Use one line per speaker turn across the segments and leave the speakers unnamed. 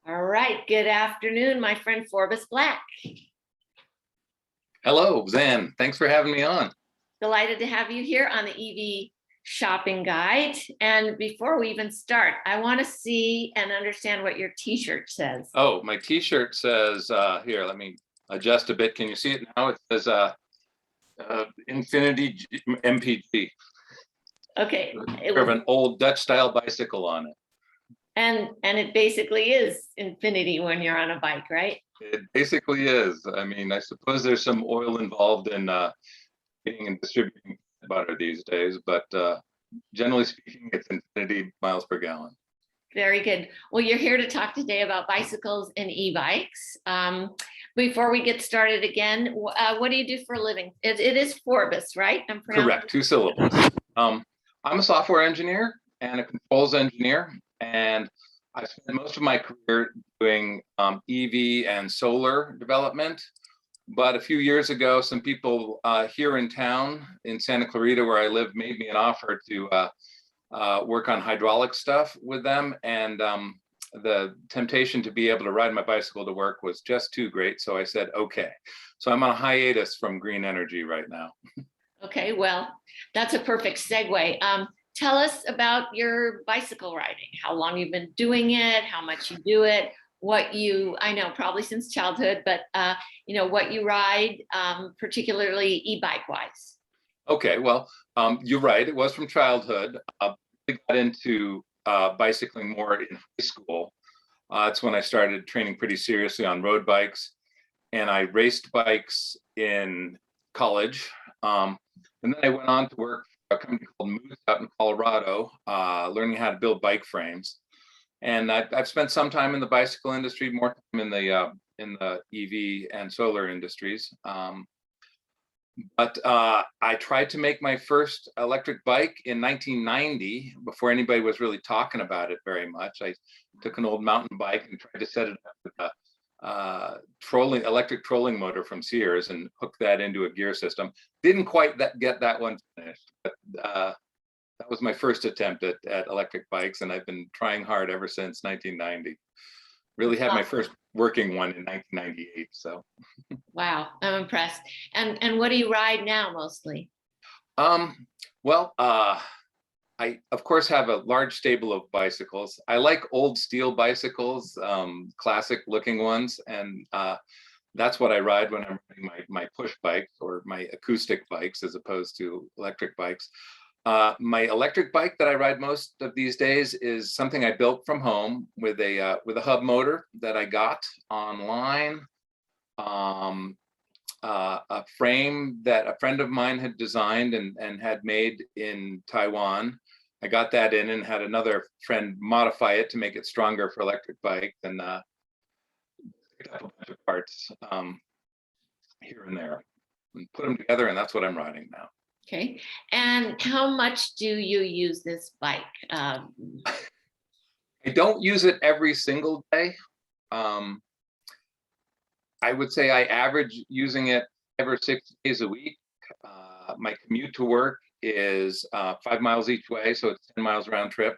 All right, good afternoon, my friend Forbes Black.
Hello, Zan. Thanks for having me on.
Delighted to have you here on the EV shopping guide. And before we even start, I want to see and understand what your t-shirt says.
Oh, my t-shirt says, here, let me adjust a bit. Can you see it now? It says Infinity MPG.
Okay.
Of an old Dutch style bicycle on it.
And it basically is infinity when you're on a bike, right?
It basically is. I mean, I suppose there's some oil involved in making and distributing butter these days, but generally speaking, it's infinity miles per gallon.
Very good. Well, you're here to talk today about bicycles and e-bikes. Before we get started again, what do you do for a living? It is Forbes, right?
Correct, 2 syllables. I'm a software engineer and a controls engineer, and I spent most of my career doing EV and solar development. But a few years ago, some people here in town in Santa Clarita, where I live, made me an offer to work on hydraulic stuff with them. And the temptation to be able to ride my bicycle to work was just too great. So I said, okay. So I'm on a hiatus from green energy right now.
Okay, well, that's a perfect segue. Tell us about your bicycle riding, how long you've been doing it, how much you do it, I know probably since childhood, but what you ride, particularly e-bike wise.
Okay, well, you're right. It was from childhood. I got into bicycling more in high school. That's when I started training pretty seriously on road bikes, and I raced bikes in college. And then I went on to work for a company called Moose out in Colorado, learning how to build bike frames. And I've spent some time in the bicycle industry, more time in the EV and solar industries. But I tried to make my first electric bike in 1990, before anybody was really talking about it very much. I took an old mountain bike and tried to set it up with a electric trolling motor from Sears and hook that into a gear system. Didn't quite get that one finished, but that was my first attempt at electric bikes, and I've been trying hard ever since 1990. Really had my first working one in 1998. So
wow, I'm impressed. And what do you ride now mostly?
Well, I, of course, have a large stable of bicycles. I like old steel bicycles, classic looking ones. And that's what I ride when I'm riding my push bikes or my acoustic bikes as opposed to electric bikes. My electric bike that I ride most of these days is something I built from home with a hub motor that I got online. A frame that a friend of mine had designed and had made in Taiwan. I got that in and had another friend modify it to make it stronger for electric bike, and picked up a bunch of parts here and there and put them together, and that's what I'm riding now.
Okay, and how much do you use this bike?
I don't use it every single day. I would say I average using it 5 or 6 days a week. My commute to work is 5 miles each way, so it's 10 miles round trip.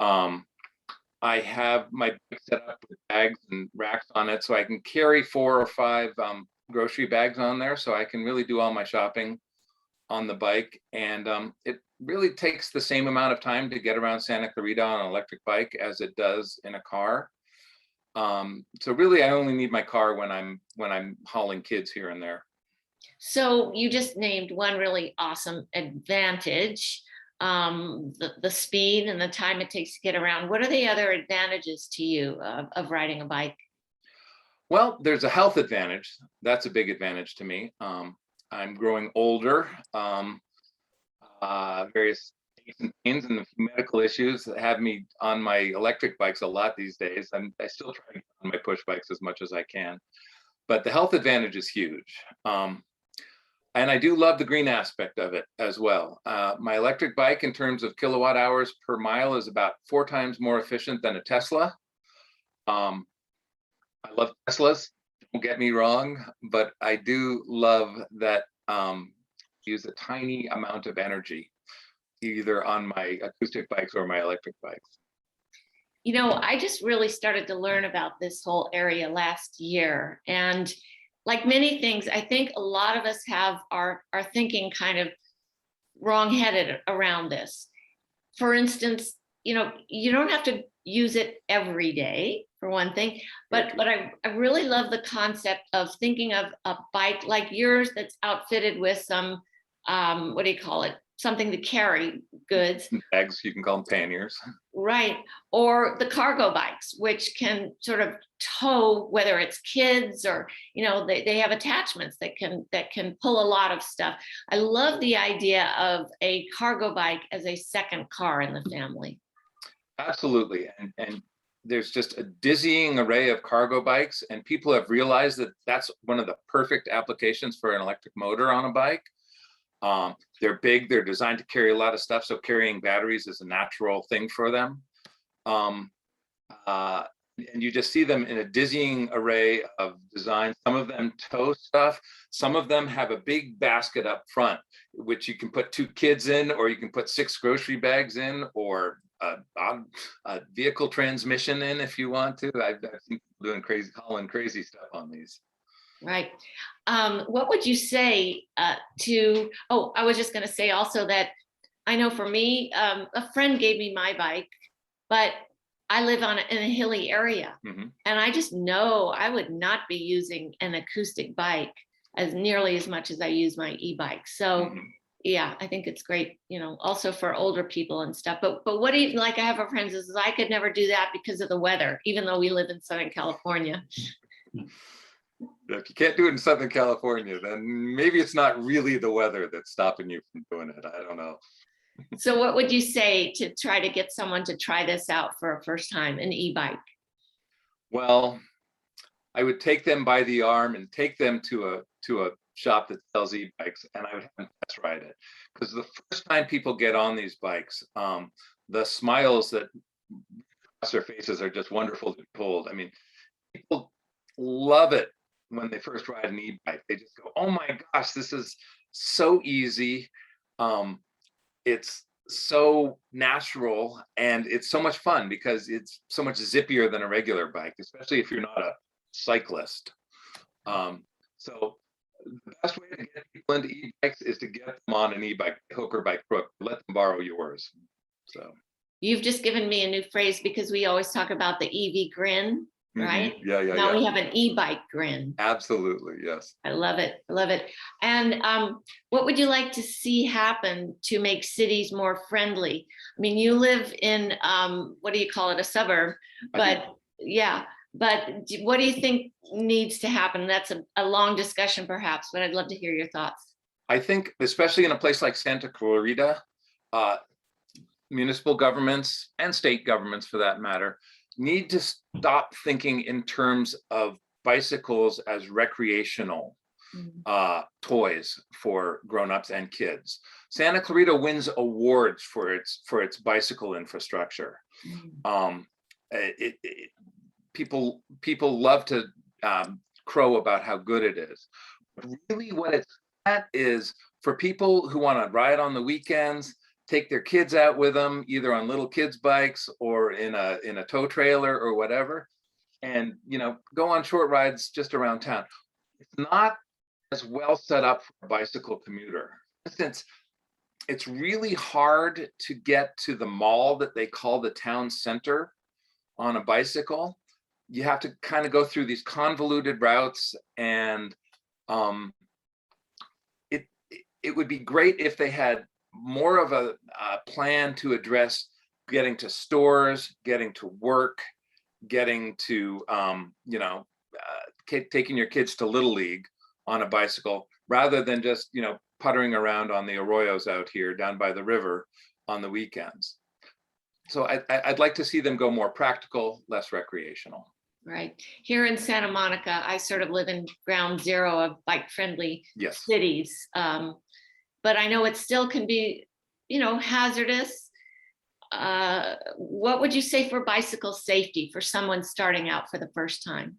I have my bike set up with bags and racks on it, so I can carry 4 or 5 grocery bags on there, so I can really do all my shopping on the bike. And it really takes the same amount of time to get around Santa Clarita on an electric bike as it does in a car. So really, I only need my car when I'm hauling kids here and there.
So you just named one really awesome advantage, the speed and the time it takes to get around. What are the other advantages to you of riding a bike?
Well, there's a health advantage. That's a big advantage to me. I'm growing older. Various aches and pains and medical issues that have me on my electric bikes a lot these days. I still try to get on my push bikes as much as I can, but the health advantage is huge. And I do love the green aspect of it as well. My electric bike, in terms of kilowatt hours per mile, is about 4 times more efficient than a Tesla. I love Teslas, don't get me wrong, but I do love that use a tiny amount of energy, either on my acoustic bikes or my electric bikes.
I just really started to learn about this whole area last year. And like many things, I think a lot of us have our thinking kind of wrong-headed around this. For instance, you don't have to use it every day, for one thing, but I really love the concept of thinking of a bike like yours that's outfitted with some, what do you call it? Something to carry goods.
Bags, you can call them panniers.
Right. Or the cargo bikes, which can sort of tow, whether it's kids or, they have attachments that can pull a lot of stuff. I love the idea of a cargo bike as a second car in the family.
Absolutely. And there's just a dizzying array of cargo bikes, and people have realized that that's one of the perfect applications for an electric motor on a bike. They're big, they're designed to carry a lot of stuff, so carrying batteries is a natural thing for them. And you just see them in a dizzying array of designs. Some of them tow stuff. Some of them have a big basket up front, which you can put 2 kids in, or you can put 6 grocery bags in, or a vehicle transmission in if you want to. I've seen people doing hauling crazy stuff on these.
Right. What would you say I was just going to say also that I know for me, a friend gave me my bike, but I live in a hilly area.
Mm-hmm.
And I just know I would not be using an acoustic bike as nearly as much as I use my e-bike. So
Mm-hmm.
yeah, I think it's great, also for older people and stuff. But what do you, like I have a friend who says, I could never do that because of the weather, even though we live in Southern California.
If you can't do it in Southern California, then maybe it's not really the weather that's stopping you from doing it. I don't know.
So what would you say to try to get someone to try this out for a first time, an e-bike?
Well, I would take them by the arm and take them to a shop that sells e-bikes, and I would have them test ride it. Because the first time people get on these bikes, the smiles that cross their faces are just wonderful to behold. I mean, people love it when they first ride an e-bike. They just go, "Oh my gosh, this is so easy. It's so natural, and it's so much fun because it's so much zippier than a regular bike, especially if you're not a cyclist." So the best way to get people into e-bikes is to get them on an e-bike, hook or by crook. Let them borrow yours. So
You've just given me a new phrase, because we always talk about the EV grin, right?
Yeah,
Now
yeah.
we have an e-bike grin.
Absolutely, yes.
I love it. I love it. And what would you like to see happen to make cities more friendly? I mean, you live in, what do you call it, a suburb, but yeah. But what do you think needs to happen? That's a long discussion perhaps, but I'd love to hear your thoughts.
I think, especially in a place like Santa Clarita, municipal governments and state governments, for that matter, need to stop thinking in terms of bicycles as recreational toys for grown-ups and kids. Santa Clarita wins awards for its bicycle infrastructure. People love to crow about how good it is. But really what it's at is for people who want to ride on the weekends, take their kids out with them, either on little kids' bikes or in a tow trailer or whatever, and go on short rides just around town. It's not as well set up for a bicycle commuter. For instance, it's really hard to get to the mall that they call the town center on a bicycle. You have to kind of go through these convoluted routes, and it would be great if they had more of a plan to address getting to stores, getting to work, getting to taking your kids to Little League on a bicycle, rather than just puttering around on the arroyos out here down by the river on the weekends. So I'd like to see them go more practical, less recreational.
Right. Here in Santa Monica, I sort of live in ground zero of bike-friendly cities. But I know it still can be, hazardous. What would you say for bicycle safety for someone starting out for the first time?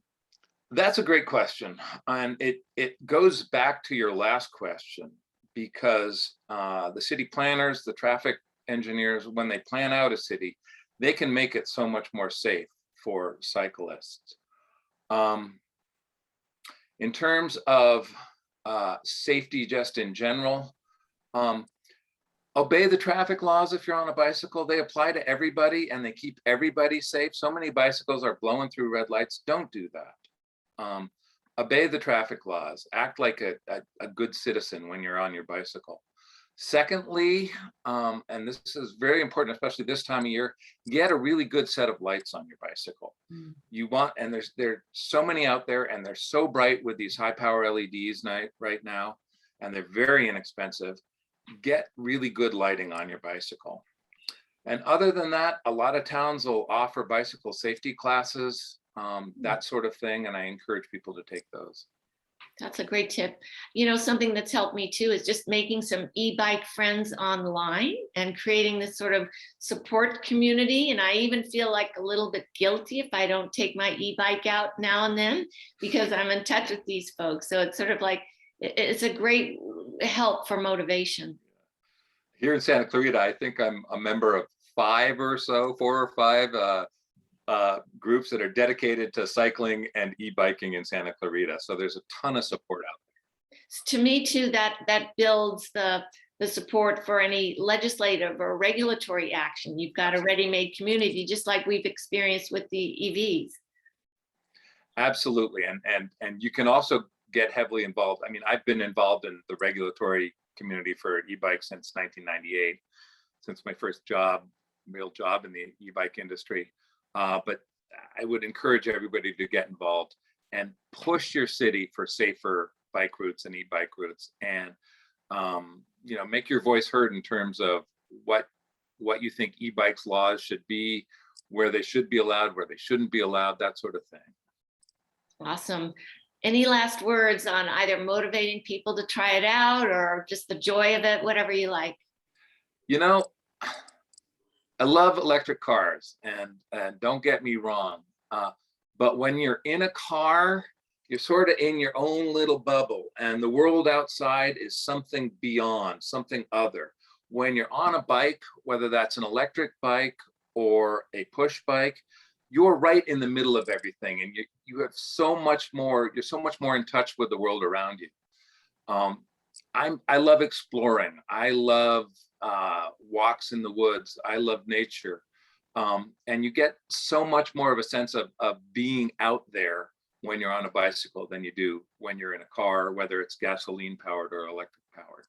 That's a great question. And it goes back to your last question, because the city planners, the traffic engineers, when they plan out a city, they can make it so much more safe for cyclists. In terms of safety just in general, obey the traffic laws if you're on a bicycle. They apply to everybody and they keep everybody safe. So many bicycles are blowing through red lights. Don't do that. Obey the traffic laws. Act like a good citizen when you're on your bicycle. Secondly, and this is very important, especially this time of year, get a really good set of lights on your bicycle. You want, and there's so many out there, and they're so bright with these high power LEDs right now, and they're very inexpensive. Get really good lighting on your bicycle. And other than that, a lot of towns will offer bicycle safety classes, that sort of thing, and I encourage people to take those.
That's a great tip. You know, something that's helped me too is just making some e-bike friends online and creating this sort of support community. And I even feel like a little bit guilty if I don't take my e-bike out now and then, because I'm in touch with these folks. So it's sort of like, it's a great help for motivation.
Here in Santa Clarita, I think I'm a member of 4 or 5 groups that are dedicated to cycling and e-biking in Santa Clarita. So there's a ton of support out there.
To me too, that builds the support for any legislative or regulatory action. You've got a ready-made community, just like we've experienced with the EVs.
Absolutely, and you can also get heavily involved. I mean, I've been involved in the regulatory community for e-bikes since 1998, since my first real job in the e-bike industry. But I would encourage everybody to get involved and push your city for safer bike routes and e-bike routes, and you know, make your voice heard in terms of what you think e-bikes laws should be, where they should be allowed, where they shouldn't be allowed, that sort of thing.
Awesome. Any last words on either motivating people to try it out or just the joy of it, whatever you like?
You know, I love electric cars, and don't get me wrong, but when you're in a car, you're sort of in your own little bubble, and the world outside is something beyond, something other. When you're on a bike, whether that's an electric bike or a push bike, you're right in the middle of everything, and you have so much more. You're so much more in touch with the world around you. I love exploring. I love walks in the woods. I love nature. And you get so much more of a sense of being out there when you're on a bicycle than you do when you're in a car, whether it's gasoline powered or electric powered.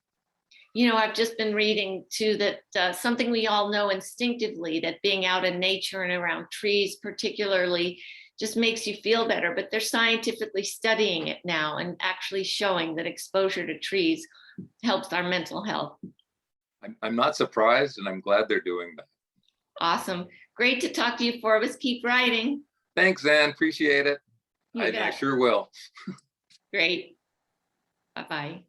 You know, I've just been reading too that something we all know instinctively, that being out in nature and around trees particularly just makes you feel better, but they're scientifically studying it now and actually showing that exposure to trees helps our mental health.
I'm not surprised, and I'm glad they're doing that.
Awesome. Great to talk to you, Forbes. Keep writing.
Thanks, Ann. Appreciate it. I sure will.
Great. Bye-bye.